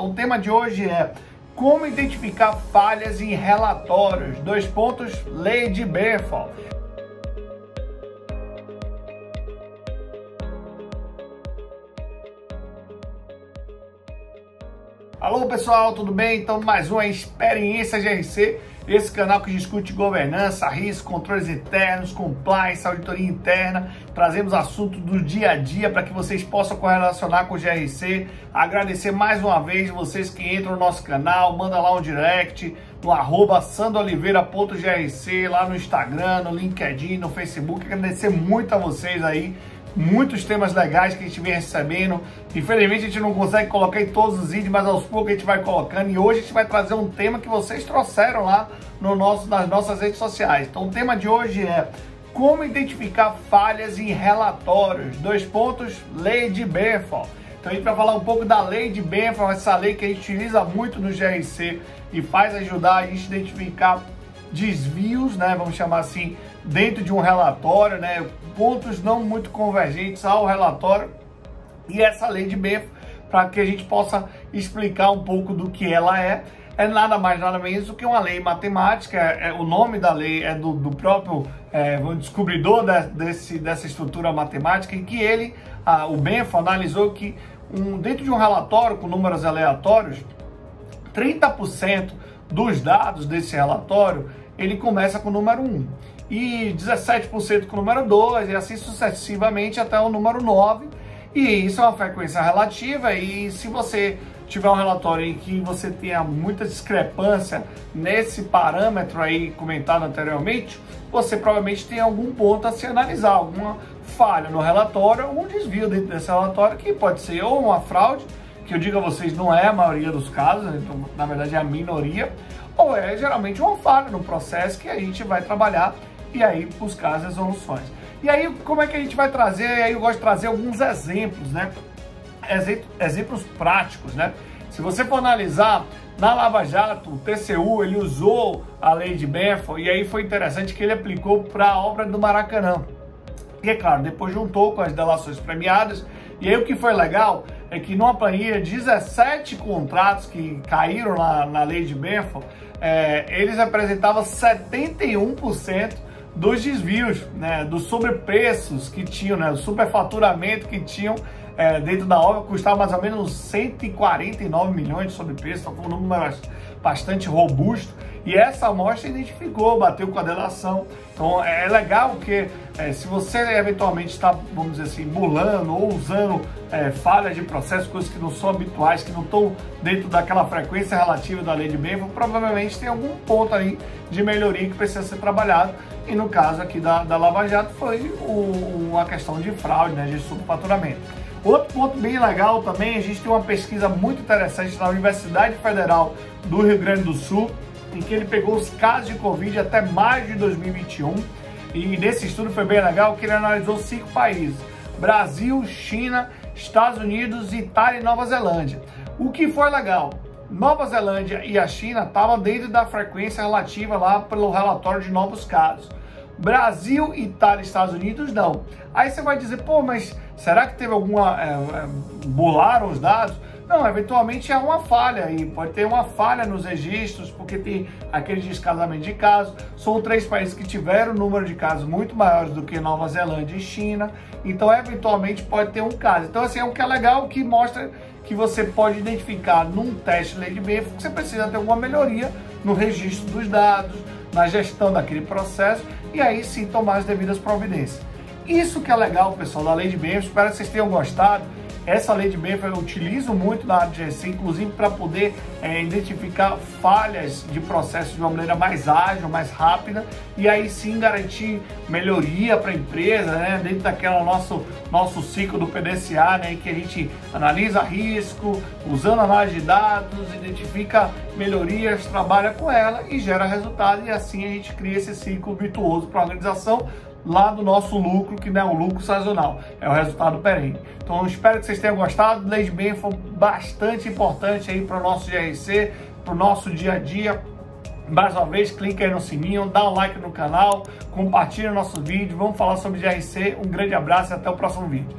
Então o tema de hoje é como identificar falhas em relatórios. Lei de Benford. Alô pessoal, tudo bem? Então mais uma Experiência GRC, esse canal que discute governança, risco, controles internos, compliance, auditoria interna. Trazemos assuntos do dia a dia para que vocês possam correlacionar com o GRC. Agradecer mais uma vez vocês que entram no nosso canal, manda lá um direct no @sandrooliveira.grc, lá no Instagram, no LinkedIn, no Facebook. Agradecer muito a vocês aí. Muitos temas legais que a gente vem recebendo. Infelizmente a gente não consegue colocar em todos os vídeos, mas aos poucos a gente vai colocando. E hoje a gente vai trazer um tema que vocês trouxeram lá nas nossas redes sociais. Então o tema de hoje é como identificar falhas em relatórios. Lei de Benford. Então a gente vai falar um pouco da Lei de Benford, essa lei que a gente utiliza muito no GRC e faz ajudar a gente a identificar desvios, né, vamos chamar assim, dentro de um relatório, né, pontos não muito convergentes ao relatório, e essa Lei de Benford, para que a gente possa explicar um pouco do que ela é nada mais nada menos do que uma lei matemática. O nome da lei é do próprio descobridor dessa estrutura matemática, em que ele, o Benford, analisou que dentro de um relatório com números aleatórios, 30% dos dados desse relatório ele começa com o número 1 e 17% com o número 2 e assim sucessivamente até o número 9, e isso é uma frequência relativa. E se você tiver um relatório em que você tenha muita discrepância nesse parâmetro aí comentado anteriormente, você provavelmente tem algum ponto a se analisar, alguma falha no relatório, algum desvio dentro desse relatório, que pode ser ou uma fraude, que eu digo a vocês não é a maioria dos casos, então, na verdade é a minoria, ou é geralmente uma falha no processo que a gente vai trabalhar e aí buscar as resoluções. E aí como é que a gente vai trazer? Aí eu gosto de trazer alguns exemplos, né? Exemplos práticos, né? Se você for analisar na Lava Jato, o TCU ele usou a Lei de Benford, e aí foi interessante que ele aplicou para a obra do Maracanã. E é claro, depois juntou com as delações premiadas. E aí o que foi legal é que numa planilha, 17 contratos que caíram na Lei de Benford, eles representavam 71% dos desvios, né, dos sobrepreços que tinham, né, o superfaturamento que tinham dentro da obra. Custava mais ou menos 149 milhões de sobrepreço, então foi um número bastante robusto. E essa amostra identificou, bateu com a delação. Então é legal que se você eventualmente está, vamos dizer assim, burlando ou usando falhas de processo, coisas que não são habituais, que não estão dentro daquela frequência relativa da Lei de Benford, provavelmente tem algum ponto aí de melhoria que precisa ser trabalhado. E no caso aqui da Lava Jato foi uma questão de fraude, né, de superfaturamento. Outro ponto bem legal também, a gente tem uma pesquisa muito interessante na Universidade Federal do Rio Grande do Sul, em que ele pegou os casos de Covid até maio de 2021, e nesse estudo foi bem legal que ele analisou 5 países: Brasil, China, Estados Unidos, Itália e Nova Zelândia. O que foi legal, Nova Zelândia e a China estavam dentro da frequência relativa lá pelo relatório de novos casos. Brasil, Itália e Estados Unidos não. Aí você vai dizer, pô, mas será que teve alguma... burlaram os dados? Não, eventualmente é uma falha aí, pode ter uma falha nos registros, porque tem aquele descasamento de casos. São 3 países que tiveram um número de casos muito maiores do que Nova Zelândia e China, então eventualmente pode ter um caso. Então assim, é o que é legal, que mostra que você pode identificar num teste Lei de Benford que você precisa ter alguma melhoria no registro dos dados, na gestão daquele processo, e aí sim tomar as devidas providências. Isso que é legal, pessoal, da Lei de Benford. Espero que vocês tenham gostado. Essa Lei de Benford eu utilizo muito na área de GRC, inclusive para poder identificar falhas de processo de uma maneira mais ágil, mais rápida, e aí sim garantir melhoria para a empresa, né, dentro daquele nosso ciclo do PDCA, né, em que a gente analisa risco, usando análise de dados, identifica melhorias, trabalha com ela e gera resultado, e assim a gente cria esse ciclo virtuoso para a organização, lá do nosso lucro, que não é o lucro sazonal, é o resultado perene. Então eu espero que vocês tenham gostado. Lei de Benford bastante importante aí para o nosso GRC, para o nosso dia a dia. Mais uma vez, clica aí no sininho, dá um like no canal, compartilha nosso vídeo, vamos falar sobre GRC. Um grande abraço e até o próximo vídeo.